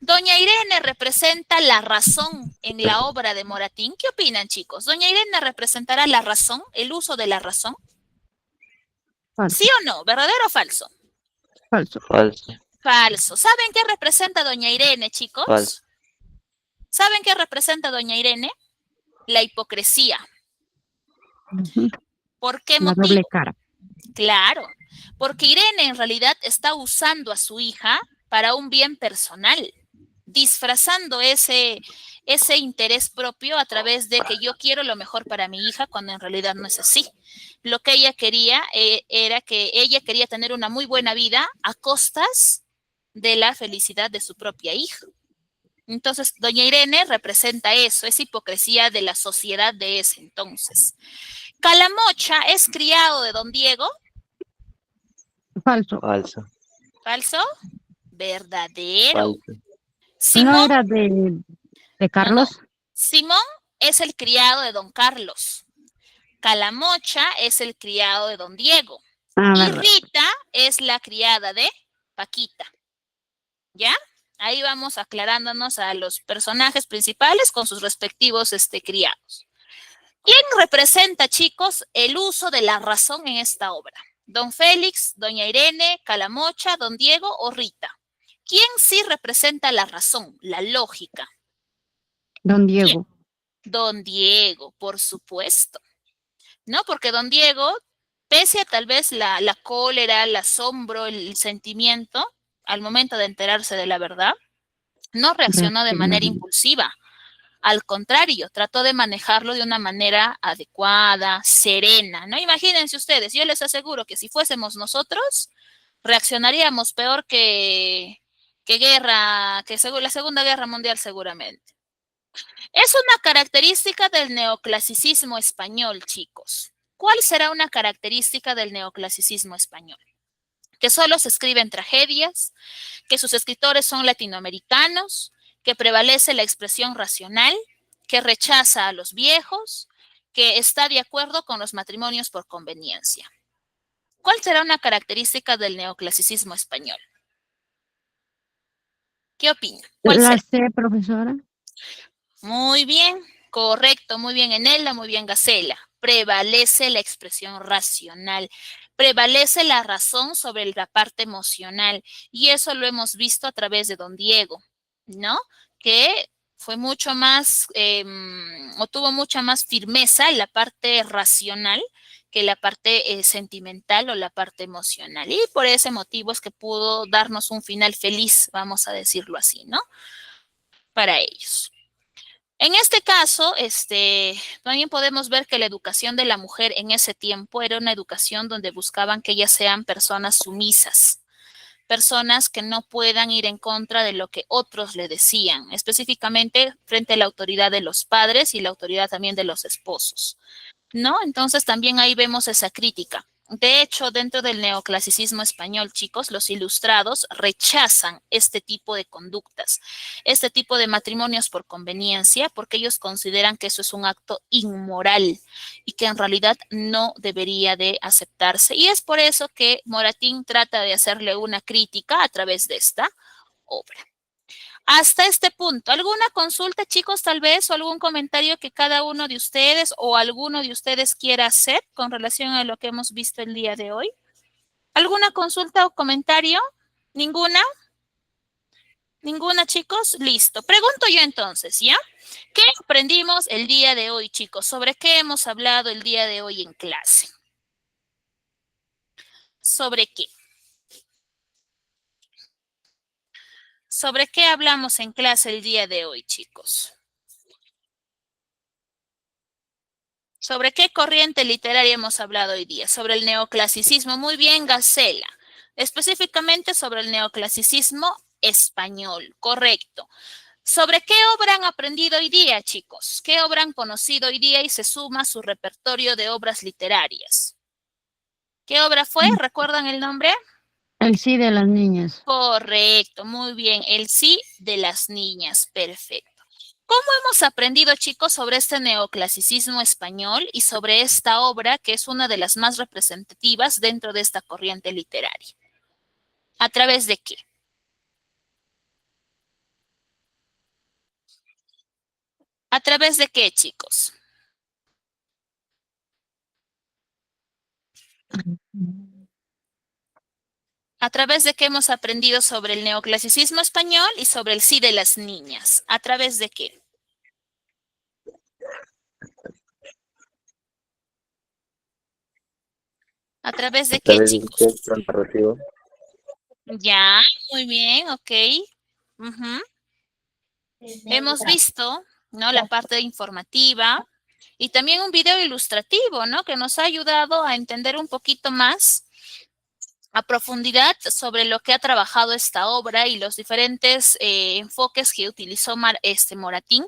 Doña Irene representa la razón en la obra de Moratín. ¿Qué opinan, chicos? ¿Doña Irene representará la razón, el uso de la razón?
Falso.
¿Sí o no? ¿Verdadero o falso?
Falso.
Falso.
Falso. ¿Saben qué representa doña Irene, chicos?
Falso.
¿Saben qué representa doña Irene? La hipocresía.
Ujú.
¿Por qué
La
motivo?
doble cara.
Claro, porque Irene en realidad está usando a su hija para un bien personal, disfrazando ese interés propio a través de que yo quiero lo mejor para mi hija, cuando en realidad no es así. Lo que ella quería era que ella quería tener una muy buena vida a costas de la felicidad de su propia hija. Entonces, doña Irene representa eso, esa hipocresía de la sociedad de ese entonces. Calamocha es criado de don Diego.
Falso.
Falso.
¿Falso? Verdadero.
Falso.
Simón,
¿No era de Carlos?
Simón es el criado de don Carlos. Calamocha es el criado de don Diego.
Ah,
Y
verdad.
Rita es la criada de Paquita. ¿Ya? Ahí vamos aclarándonos a los personajes principales con sus respectivos criados. ¿Quién representa, chicos, el uso de la razón en esta obra? ¿Don Félix, doña Irene, Calamocha, don Diego o Rita? ¿Quién sí representa la razón, la lógica?
Don Diego.
Don Diego, por supuesto. ¿No? Porque don Diego, pese a tal vez la cólera, el asombro, el sentimiento, al momento de enterarse de la verdad, no reaccionó de manera impulsiva. Al contrario, trató de manejarlo de una manera adecuada, serena, ¿no? Imagínense ustedes, yo les aseguro que si fuésemos nosotros, reaccionaríamos peor que la Segunda Guerra Mundial seguramente. Es una característica del neoclasicismo español, chicos. ¿Cuál será una característica del neoclasicismo español? Que solo se escriben tragedias, que sus escritores son latinoamericanos, que prevalece la expresión racional, que rechaza a los viejos, que está de acuerdo con los matrimonios por conveniencia. ¿Cuál será una característica del neoclasicismo español? ¿Qué opina? ¿Cuál
La
será?
C, profesora.
Muy bien, correcto, muy bien Enela, muy bien Gacela. Prevalece la expresión racional, prevalece la razón sobre la parte emocional, y eso lo hemos visto a través de don Diego, ¿no? Que fue mucho más, o tuvo mucha más firmeza en la parte racional que la parte sentimental o la parte emocional. Y por ese motivo es que pudo darnos un final feliz, vamos a decirlo así, ¿no? Para ellos. En este caso, también podemos ver que la educación de la mujer en ese tiempo era una educación donde buscaban que ellas sean personas sumisas, personas que no puedan ir en contra de lo que otros le decían, específicamente frente a la autoridad de los padres y la autoridad también de los esposos, ¿no? Entonces también ahí vemos esa crítica. De hecho, dentro del neoclasicismo español, chicos, los ilustrados rechazan este tipo de conductas, este tipo de matrimonios por conveniencia, porque ellos consideran que eso es un acto inmoral y que en realidad no debería de aceptarse. Y es por eso que Moratín trata de hacerle una crítica a través de esta obra. Hasta este punto, ¿alguna consulta, chicos, tal vez, o algún comentario que cada uno de ustedes o alguno de ustedes quiera hacer con relación a lo que hemos visto el día de hoy? ¿Alguna consulta o comentario? ¿Ninguna? ¿Ninguna, chicos? Listo. Pregunto yo entonces, ¿ya? ¿Qué aprendimos el día de hoy, chicos? ¿Sobre qué hemos hablado el día de hoy en clase? ¿Sobre qué? ¿Sobre qué hablamos en clase el día de hoy, chicos? ¿Sobre qué corriente literaria hemos hablado hoy día? Sobre el neoclasicismo. Muy bien, Gacela. Específicamente sobre el neoclasicismo español. Correcto. ¿Sobre qué obra han aprendido hoy día, chicos? ¿Qué obra han conocido hoy día y se suma a su repertorio de obras literarias? ¿Qué obra fue? ¿Recuerdan el nombre?
El sí de las niñas.
Correcto, muy bien. El sí de las niñas. Perfecto. ¿Cómo hemos aprendido, chicos, sobre este neoclasicismo español y sobre esta obra que es una de las más representativas dentro de esta corriente literaria? ¿A través de qué? ¿A través de qué, chicos? ¿A través de qué hemos aprendido sobre el neoclasicismo español y sobre el sí de las niñas? ¿A través de qué? ¿A través de qué,
Tal vez el
chicos?
texto narrativo.
Ya, muy bien, ok. Ujú. Hemos visto, ¿no? La parte informativa y también un video ilustrativo, ¿no? Que nos ha ayudado a entender un poquito más a profundidad sobre lo que ha trabajado esta obra y los diferentes enfoques que utilizó Moratín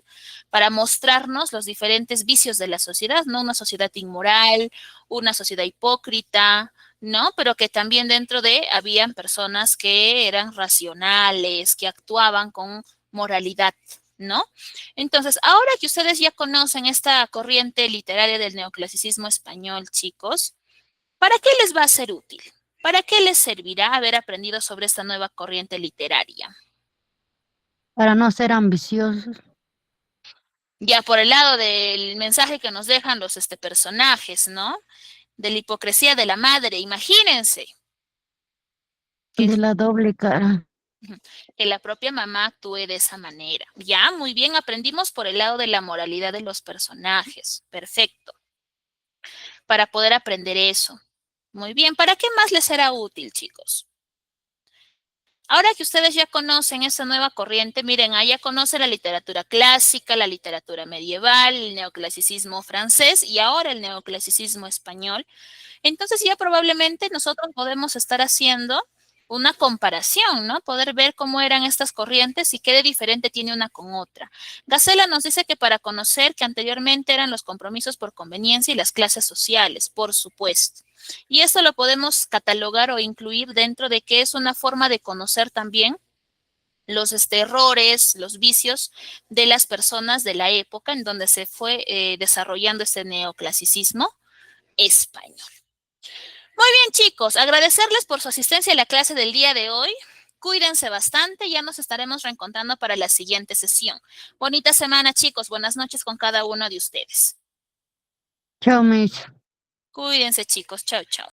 para mostrarnos los diferentes vicios de la sociedad, ¿no? Una sociedad inmoral, una sociedad hipócrita, ¿no? Pero que también dentro de habían personas que eran racionales, que actuaban con moralidad, ¿no? Entonces, ahora que ustedes ya conocen esta corriente literaria del neoclasicismo español, chicos, ¿para qué les va a ser útil? ¿Para qué les servirá haber aprendido sobre esta nueva corriente literaria?
Para no ser ambiciosos.
Ya por el lado del mensaje que nos dejan los personajes, ¿no? De la hipocresía de la madre, imagínense
De la doble cara.
que la propia mamá actúe de esa manera. Ya, muy bien, aprendimos por el lado de la moralidad de los personajes. Perfecto. Para poder aprender eso. Muy bien, ¿para qué más les será útil, chicos? Ahora que ustedes ya conocen esa nueva corriente, miren, ya conocen la literatura clásica, la literatura medieval, el neoclasicismo francés y ahora el neoclasicismo español. Entonces ya probablemente nosotros podemos estar haciendo una comparación, ¿no? Poder ver cómo eran estas corrientes y qué de diferente tiene una con otra. Gacela nos dice que para conocer que anteriormente eran los compromisos por conveniencia y las clases sociales, por supuesto. Y esto lo podemos catalogar o incluir dentro de que es una forma de conocer también los errores, los vicios de las personas de la época en donde se fue desarrollando este neoclasicismo español. Muy bien, chicos, agradecerles por su asistencia a la clase del día de hoy. Cuídense bastante, ya nos estaremos reencontrando para la siguiente sesión. Bonita semana, chicos, buenas noches con cada uno de ustedes.
Chao, Miss.
Cuídense, chicos, chao, chao.